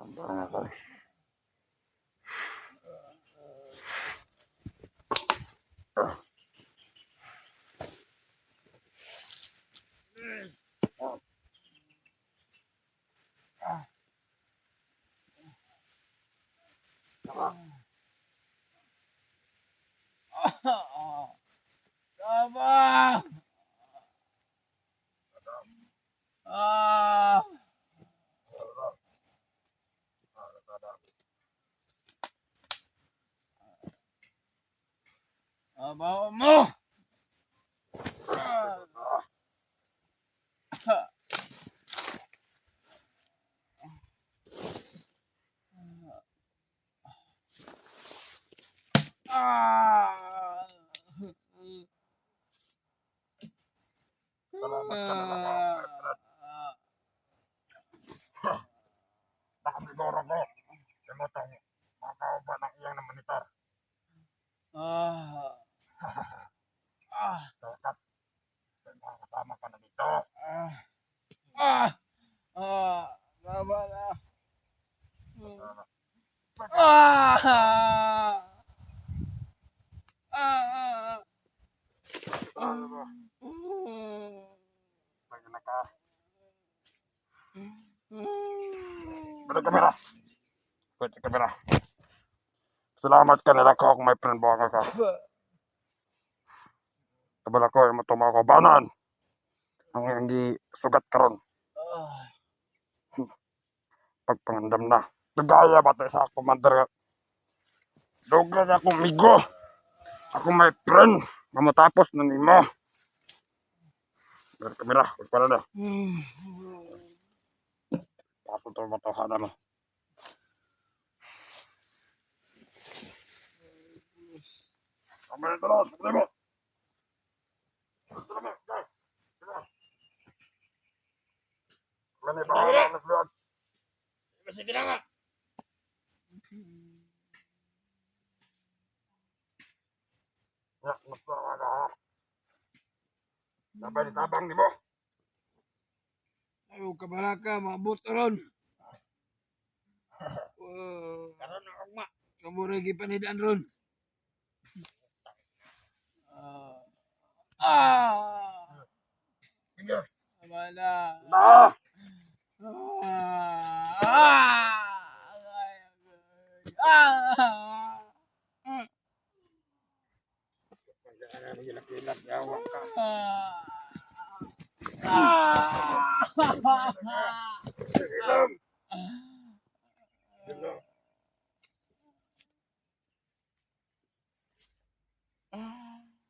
Abang! Ah! Bawa mo! Ah! Salamat ka na lang ako, my friend. Nakasiguro ko. Limutang makauban ang iyang na monitor. Ah! Ah! Sokat. Kasama ka na dito. Ah! Ah! Ah! Baba na! Ah! Ah! Ano ba? Lagi na ka. Balik kamera. Balik kamera. Salamat ka nila ko kung may friend buwang ka. Tabala ko yung matuma ko. Banan! Ang hindi sugat karon. Pagpangandam na. Nagaya ba tayo sa commander? Duglan akong migo. Ako may friend. Mamatapos na nimo. Balik kamera. Balik pala na. Pasok ito matohanan mo. Kamera ito lang. Kamera mo. Kamera mo. Sige na nga! Ya, masalah ka. Sabay ni tabang ni mo. Ayaw ka bala ka, maabot ka ron. Karon ang ma. Kamuragi panidaan ron. Sige. Abala. Na! Gilak-gilak yawa ka. Ilom. Ilom.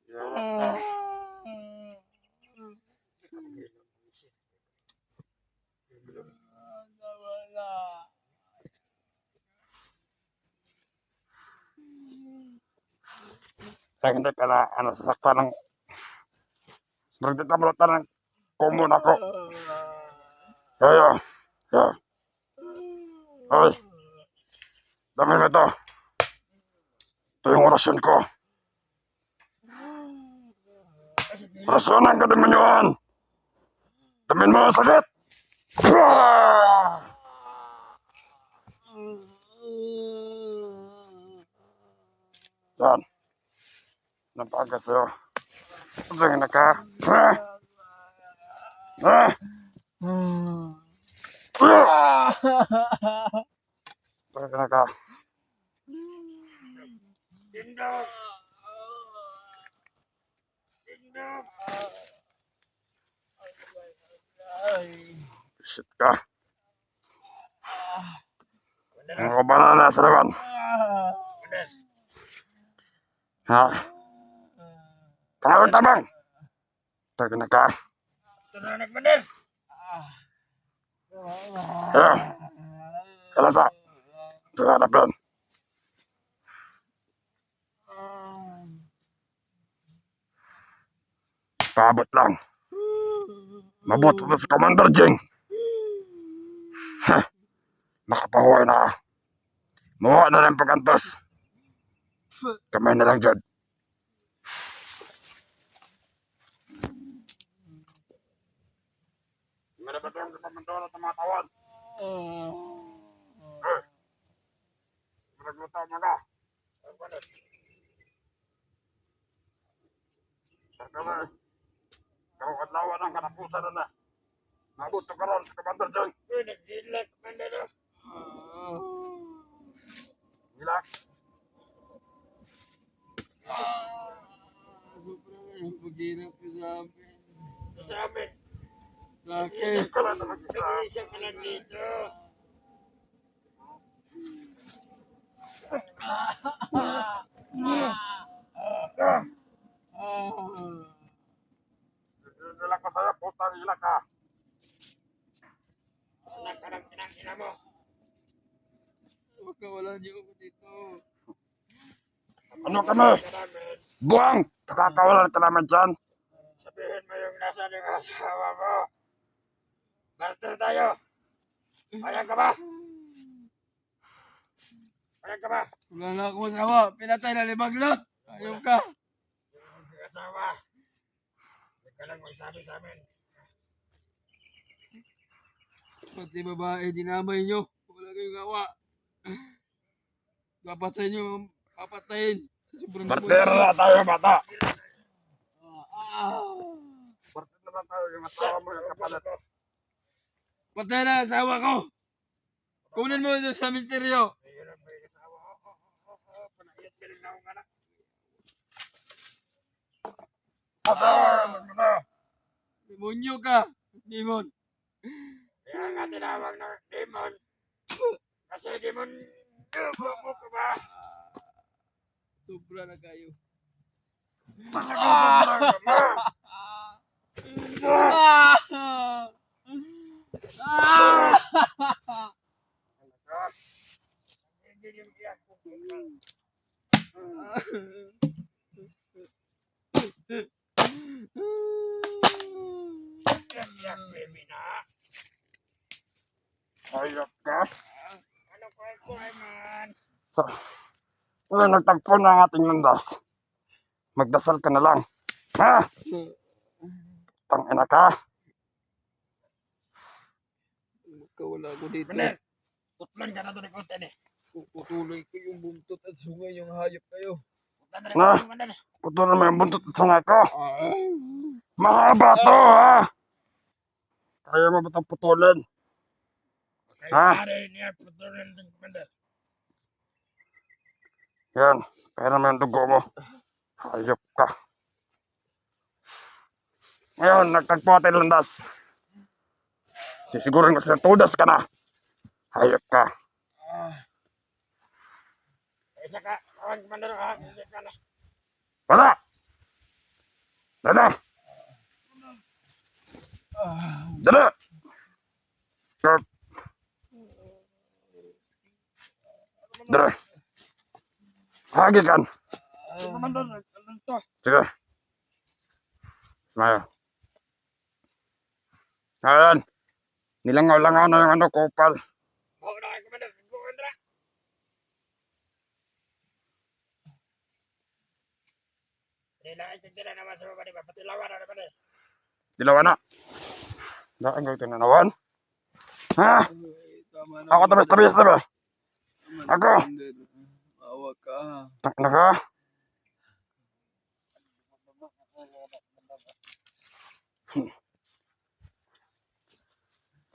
Yawa ka. Kaya hindi ka na sasaktan ng berarti tablatan ng komun ako. Ya. Ya. Ay. Dami mo ito. Ito yung orasyon ko. Orasyonan ka naman yun. Damin mo ang sakit. Yan. Napaga sa'yo. Pagdagin na ka. Pagdagin na ka. Tindog. Tindog. Shit ka. Ang kabanan na sa laban. Ha? Pangalong tabang. Pagdagin na ka. Tananak bener. Ya. Kalasa. Terhadap dan. Paabot lang. Mabot ito si Commander Jing. Heh. Nakapahuay na. Mawa na lang pagkantos. Kamay na lang dyan. Meron ba itong kapamandora sa mga tawad? nagluto mga. Sa kami, karong adlaw ang kanapusan na. Nabot to karon sa Commander John. Uy, nagsilak, Commander. Hilak. Sobrang ang paghirap ko sa amin. Sa amin. Sa akin. Isip ka lang na mag-isa. Nag-iisa ka lang dito. Hilak ka sa'yo, putang hilak ka. Anak ka ng ina mo. Makawalan niyo ako dito. Ano kami? Buang! Kakakawalan ka naman dyan. Sabihin mo yung nasa ng asawa mo. Barter tayo. Payag ka ba? Payag ka ba? Wala na akong asawa. Pinatay na libag lot. Ayaw ka. Yung asawa. Hindi ka lang magsabi sa amin. Pati babae, dinamay nyo. Wala kayong gawa. Dapat sa inyo, papatayin. Sa sobrang Barter na tayo, bata. Ah. Barter naman tayo, yung asawa mo yung kapalit. Patay na ang asawa ko. Kunin mo ito sa minteryo. Demonyo ka. Demon. Kaya nga tinawag na demon. Kasi demon. Bubo ka ba? Sobra na kayo. Hayop ka. Ano ko man? So, nagtagpo na ang ating landas. Magdasal ka na lang. Ha? Tangina ka. Magkawala ako dito. Bener! Tutlan ka na doon ng konti eh. Puputuloy ko yung buntot at sungay yung hayop kayo. Na, putulin mo yung buntot at sungay ko. Mahaba to, ha? Kaya mo ba itong putulin? Ha? Yan, kaya naman yung dugo mo. Hayop ka. Ngayon, nagtagpo ating landas. Sisigurin ko sa tudas ka na. Hayop ka. Isa ka, kawan Commander ha? Hindi ka na. Wala! Dala! Dala! Dala! Hagikan! Commander, ano to? Sige. Smile. Ngayon, nilangaw-langaw na yung ano, kupal. Bawa na kayo Commander. Commander. Hindi na itindira naman sa baba, di ba? Patilawan na naman eh. Dilaw na. Daan ko tinanawan. Ha? Ako tabis-tabis na ba? Ako. Awa ka. Takna ka.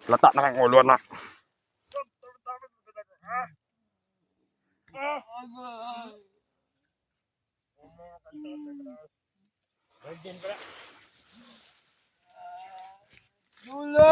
Lata na kang ulo na. Virgin pala. Dulo!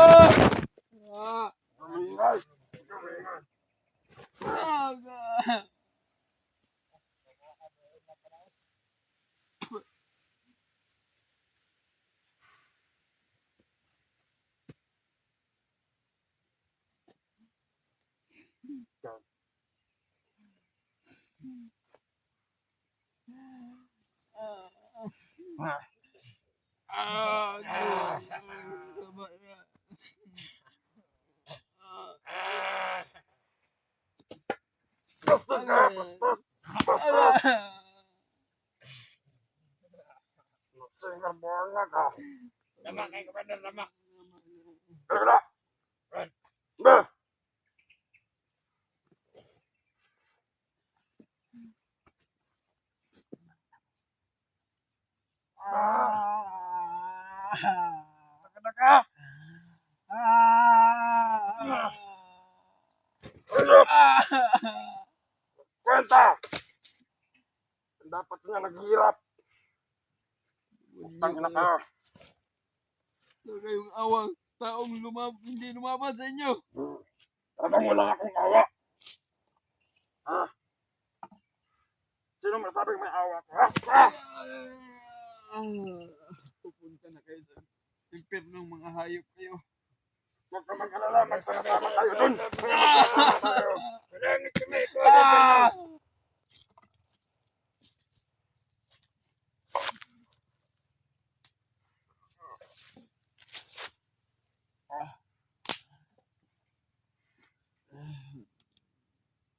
Lama kayo Commander, lama. Taka na ka. Ayop! Kwenta! Dapat nga naghihirap. Tangina ka. Wala kayong awang taong hindi lumaban sa inyo. Talagang wala akong awa. Ha? Sino masabing may awa ko? Ha? Pupunta na kayo sa impyernong mga hayop kayo. Huwag ka mag-alala. Magpapasama tayo dun. Magpapasama tayo. Malangit kami. Ito sa impyerno.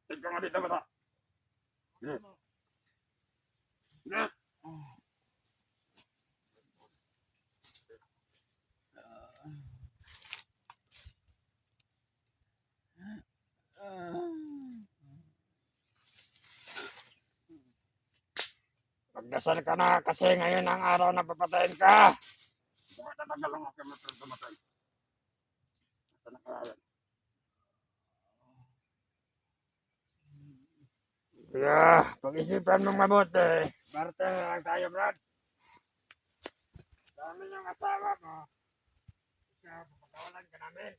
Ikaw nga dito bata. Sige. Sige. Magdasal ka na kasi ngayon ang araw na papatayin ka. Tatagal lang ako tumatay. Basta nakalayan. Yeah, pag-isipan mong mabuti. Barte na lang tayo, Brad. Dami niyong asawa mo. Ikaw, pagkawalan ka namin.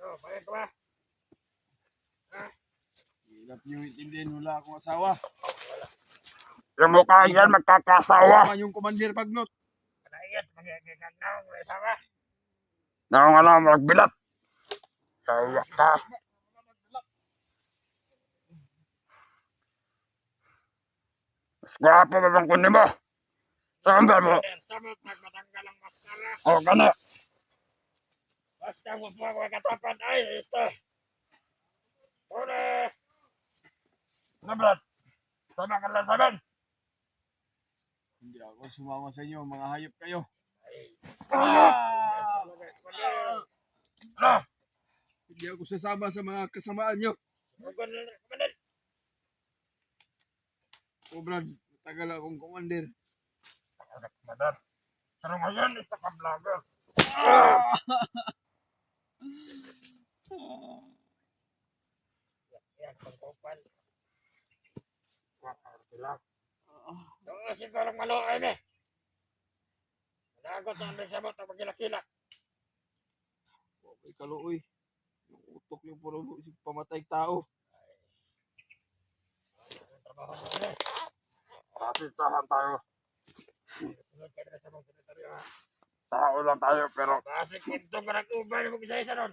So, bakit ba? Hirap niyo intindihin, wala akong asawa. Yung mukha yan, magkakasawa. Kasama yung Commander Baglot. Kanayat, magigigag na akong may asawa. Naong alam, magbilat. Sawa ka. Mas gwapo ba bang kunin mo? Saan ba mo? Samot, magmatanggal ang maskara. O, gana. Basta mo po ako katapat. Ay, listo. Uli. Ano, Brad? Sama ka lang saban. Hindi ako sumama sa inyo, mga hayop kayo. Ano? Hindi ako sasama sa mga kasamaan nyo. O Brad, tagal akong Commander. Madam. Pero ngayon, isa ka vlogger. Yan, pagkupal. Wakar sila. Ito siguro maluoy eh. Nagot ang sa mo, tapos kilak-kilak. Okay, kaluoy. Yung utok yung puro pamatay tao. Trabaho mo eh. Rasistahan tayo. Sunod ka na sa mga komentaryo ha. Tao lang tayo pero... Kasi kwento ka nag-ubay mo isa-isa ron.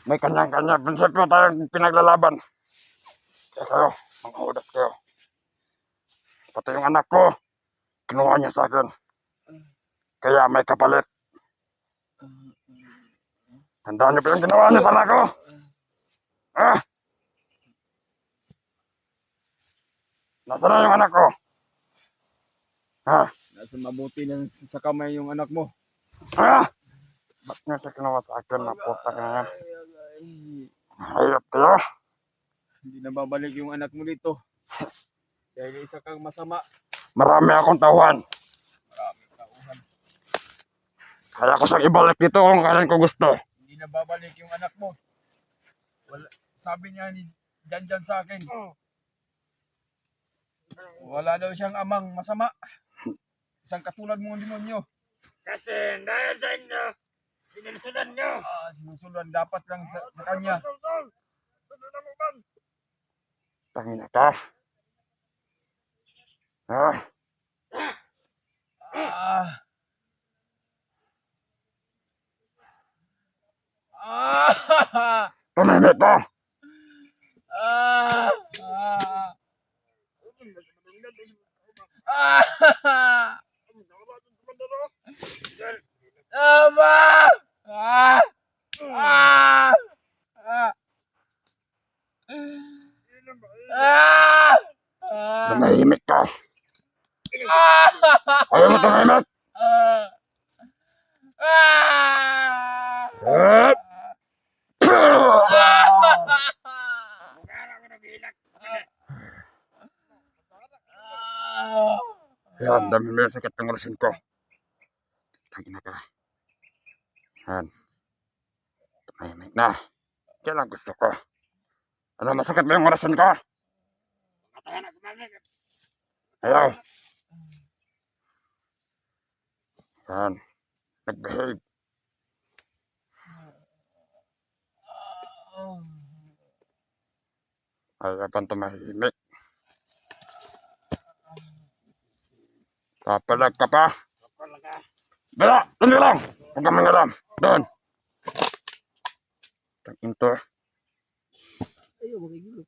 May kanyang-kanya. Prinsipyo tayong pinaglalaban. Kaya kayo, mga udas kayo. Pati yung anak ko, kinuha niya sa akin. Kaya may kapalit. Tandaan niyo pa yung ginawa niya sa anak ko? Ha? Nasaan na yung anak ko? Ha? Nasa mabuti na sa kamay yung anak mo. Ha? Ba't niya siya kinuha sa akin na puta ka yan? Hayop kayo? Hindi na babalik yung anak mo dito. Dahil isa kang masama. Marami akong tauhan. Maraming tauhan. Kaya ko siyang ibalik dito kung kailan ko gusto. Hindi na babalik yung anak mo. Wala, sabi niya ni Janjan sa akin. Wala daw siyang amang masama. Isang katulad mong demonyo. Kasi dahil sa inyo, sinusunod nyo. Sinusunod dapat lang sa kanya. Tangina ka. Ha? Ah. Ah. Tumimik ka. Ah. Ah. Ah. Aba! Ah! Ah! Ah! Ah! Ah! Tumimik ka. Ah! Ayaw mo tumimik? Ah! Ah! Eh? Yan, dami mo yung sakit ng orasin ko. Tangina ka. Yan. Tumahimik na. Yan ang gusto ko. Ano, masakit ba yung orasin ko? Ayaw. Yan. Nag-behave. Ayaw pang tumahimik. Papalag ka pa. Dala! Doon ka lang! Huwag kang mangalam. Doon. Tangin to. Ayaw, magigilip.